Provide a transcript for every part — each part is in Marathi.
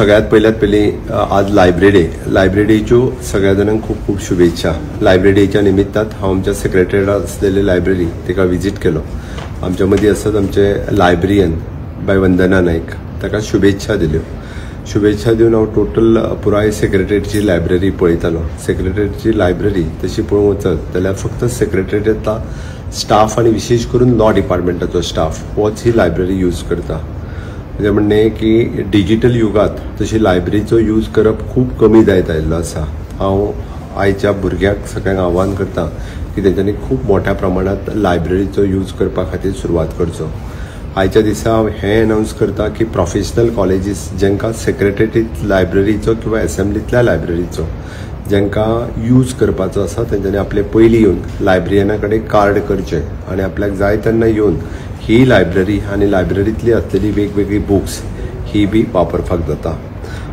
सगळ्यात पयली आज लायब्ररी डेच्यो सगळ्या जाणांक खूप खूप शुभेच्छा। लायब्ररी डेच्या निमित्तान हांव आमच्या सेक्रेटरीएटात आसलेली लायब्ररी ताका विजीट केलो। आमच्या मदीं आसात आमचे लायब्ररियन बाय वंदना नायक, ताका शुभेच्छा दिल्यो। शुभेच्छा दिवन हांव टोटल पुराय सेक्रेटरीएटची लायब्ररी पळयतालो। सेक्रेटरीएटची लायब्ररी तशी पळोवंक वचत जाल्यार फक्त सेक्रेटरीएटांतला स्टाफ आनी विशेष करून लॉ डिपार्टमेंटाचो स्टाफ होच ही लायब्ररी यूज करता। म्हणजे म्हणणे की डिजिटल युगात तशी लायब्ररीचो यूज करप खूप कमी जायत आयिल्लो आसा। हांव आयच्या भुरग्यांक सगळ्यांक आव्हान करता की तेंच्यांनी खूप मोठ्या प्रमाणात लायब्ररीचो यूज करपा खातीर सुरवात करचो। आयच्या दिसा हांव हें अनाउन्स करता की प्रोफेशनल कॉलेजीस जेंकां सेक्रेटरीएट लायब्ररीचो किंवा असेंब्लींतल्या लायब्ररीचो जेंकां यूज करपाचो आसा तेंच्यांनी आपले पयलीं येवन लायब्ररियना कडेन कार्ड करचें आनी आपल्याक जाय तेन्ना येवन ही लायब्ररी आनी लायब्ररींतली असलेली वेगवेगळी बुक्स ही बी वापरपाक जाता।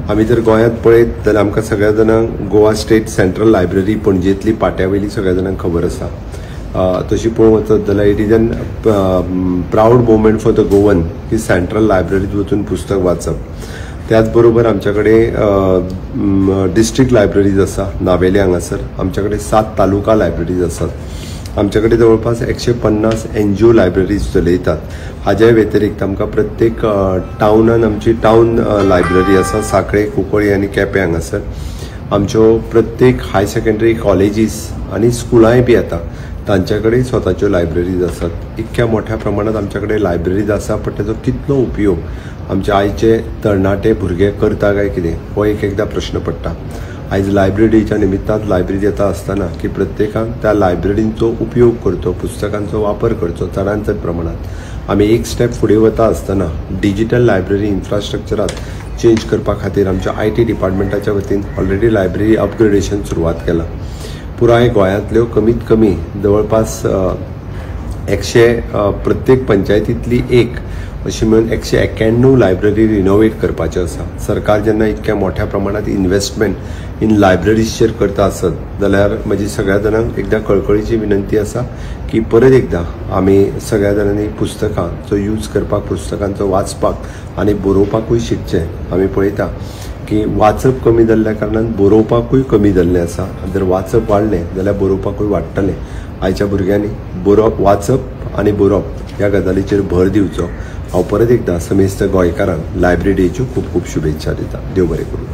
आमी जर गोंयांत पळयत जाल्यार आमकां सगळ्या जाणांक गोवा स्टेट सेंट्रल लायब्ररी पणजेंतली पाट्यावयली सगळ्या जाणांक खबर आसा। तशी पळोवंक वचत जाल्यार it is an proud moment for the Goan की सेंट्रल लायब्ररींत वचून पुस्तक वाचप। त्याच बरोबर आमच्या कडेन डिस्ट्रिक्ट लायब्ररीज आसा नावेली हांगासर, आमच्या कडेन 7 तालुका लायब्ररीज आसात। आमच्या कडेन जवळपास 150 NGO लायब्ररीज चलयतात। हाच्या व्यतिरिक्त आमकां प्रत्येक टाउनान आमची टाउन लायब्ररी आसा, सांखळे, कुंकळ्ळे आनी केपें हांगासर। आमच्यो प्रत्येक हाय सेकंडरी कॉलेजीस आनी स्कुलांय बी येता, तांच्या कडेन स्वताच्यो लायब्ररीज आसात। इतक्या मोठ्या प्रमाणात आमच्या कडेन लायब्ररीज आसा, पण ताचो कितलो उपयोग आमचे आयचे तरणाटे भुरगे करता काय कितें हो एकदा प्रश्न पडटा। आयज लायब्ररी डेच्या निमित्तान लायब्ररी येता आसतना की प्रत्येकान त्या लायब्ररींचो उपयोग करचो, पुस्तकांचो वापर करचो चडांत चड प्रमाणात। आमी एक स्टेप फुडें वता आसतना डिजिटल लायब्ररी इन्फ्रास्ट्रक्चरात चेंज करपा खातीर आमच्या IT डिपार्टमेंटाच्या वतीन ऑलरेडी लायब्ररी अपग्रेडेशन सुरवात केला। पुराय गोंयांतल्यो कमीत कमी जवळपास 100 प्रत्येक पंचायतींतली एक अशी मेळून 191 लायब्ररी रिनोवेट करपाच्यो आसा। सरकार जेन्ना इतक्या मोठ्या प्रमाणात इन्व्हेस्टमेंट इन लायब्ररीजचेर करता आसत जाल्यार म्हजी सगळ्या जाणांक एकदा कळकळीची विनंती आसा की परत एकदा आमी सगळ्या जाणांनी पुस्तकांचो यूज करपाक, पुस्तकांचो वाचपाक आनी बरोवपाकूय शिकचें। आमी पळयता की वाचप कमी जाल्ल्या कारणान बरोवपाकूय कमी जाल्लें आसा। जर वाचप वाडलें जाल्यार बरोवपाकूय वाडटलें। आयच्या भुरग्यांनी वाचप आनी बरोवप ह्या गजालीचेर भर दिवचो। हांव परत एकदा समेस्त गोंयकारांक लायब्ररी डेच्यो खूब खूब शुभेच्छा दिता। देव बरें करूं।